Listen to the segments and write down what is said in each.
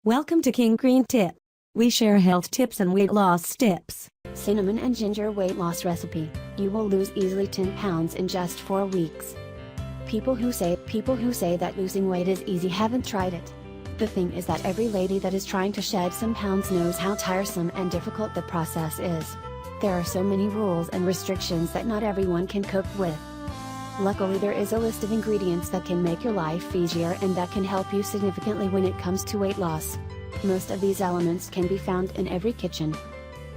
Welcome to King Green Tip. We share health tips and weight loss tips. Cinnamon and ginger weight loss recipe. You will lose easily 10 pounds in just 4 weeks. People who say that losing weight is easy haven't tried it. The thing is that every lady that is trying to shed some pounds knows how tiresome and difficult the process is. There are so many rules and restrictions that not everyone can cope with. Luckily, there is a list of ingredients that can make your life easier and that can help you significantly when it comes to weight loss. Most of these elements can be found in every kitchen.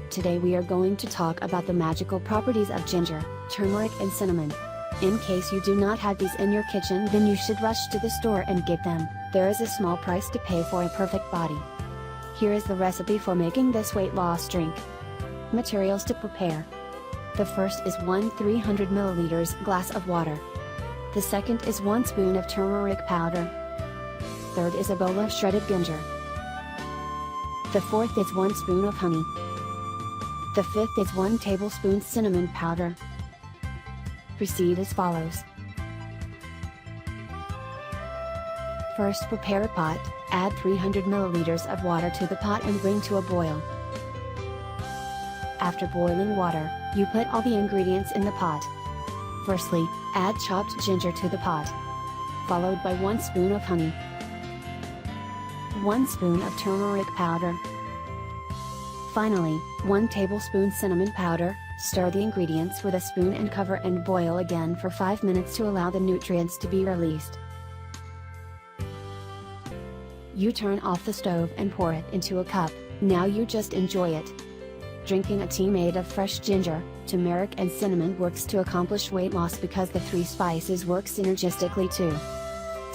Today we are going to talk about the magical properties of ginger, turmeric and cinnamon. In case you do not have these in your kitchen, then you should rush to the store and get them. There is a small price to pay for a perfect body. Here is the recipe for making this weight loss drink. Materials to prepare. The first is 1 300 ml glass of water. The second is 1 spoon of turmeric powder. Third is a bowl of shredded ginger. The fourth is 1 spoon of honey. The fifth is 1 tablespoon cinnamon powder. Proceed as follows. First, prepare a pot, add 300 ml of water to the pot and bring to a boil. After boiling water, you put all the ingredients in the pot. Firstly, add chopped ginger to the pot, followed by 1 spoon of honey, 1 spoon of turmeric powder. Finally, 1 tablespoon cinnamon powder. Stir the ingredients with a spoon and cover and boil again for 5 minutes to allow the nutrients to be released. You turn off the stove and pour it into a cup. Now you just enjoy it. Drinking a tea made of fresh ginger, turmeric and cinnamon works to accomplish weight loss because the 3 spices work synergistically to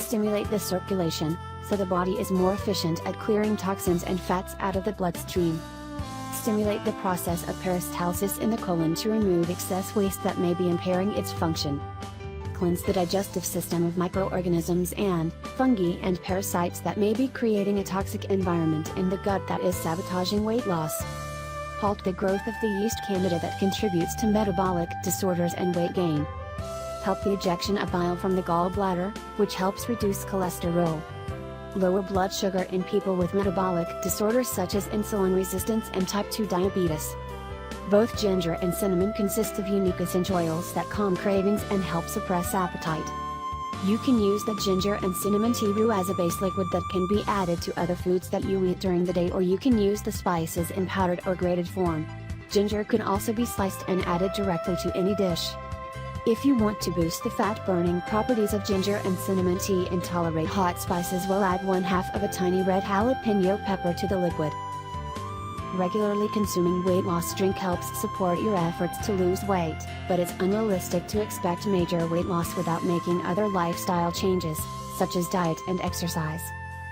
stimulate the circulation, so the body is more efficient at clearing toxins and fats out of the bloodstream. Stimulate the process of peristalsis in the colon to remove excess waste that may be impairing its function. Cleanse the digestive system of microorganisms and fungi and parasites that may be creating a toxic environment in the gut that is sabotaging weight loss. Halt the growth of the yeast candida that contributes to metabolic disorders and weight gain. Help the ejection of bile from the gallbladder, which helps reduce cholesterol. Lower blood sugar in people with metabolic disorders such as insulin resistance and type 2 diabetes. Both ginger and cinnamon consist of unique essential oils that calm cravings and help suppress appetite. You can use the ginger and cinnamon tea roux as a base liquid that can be added to other foods that you eat during the day, or you can use the spices in powdered or grated form. Ginger can also be sliced and added directly to any dish. If you want to boost the fat-burning properties of ginger and cinnamon tea and tolerate hot spices, well, add 1/2 of a tiny red jalapeno pepper to the liquid. Regularly consuming weight loss drink helps support your efforts to lose weight, but it's unrealistic to expect major weight loss without making other lifestyle changes, such as diet and exercise.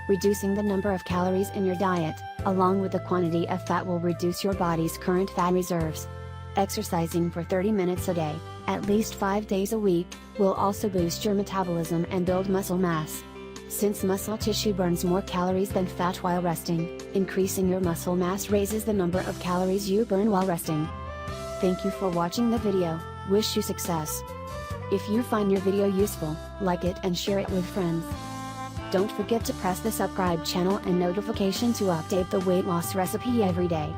Reducing the number of calories in your diet, along with the quantity of fat, will reduce your body's current fat reserves. Exercising for 30 minutes a day, at least 5 days a week, will also boost your metabolism and build muscle mass. Since muscle tissue burns more calories than fat while resting, increasing your muscle mass raises the number of calories you burn while resting. Thank you for watching the video. Wish you success. If you find your video useful, like it and share it with friends. Don't forget to press the subscribe channel and notification to update the weight loss recipe every day.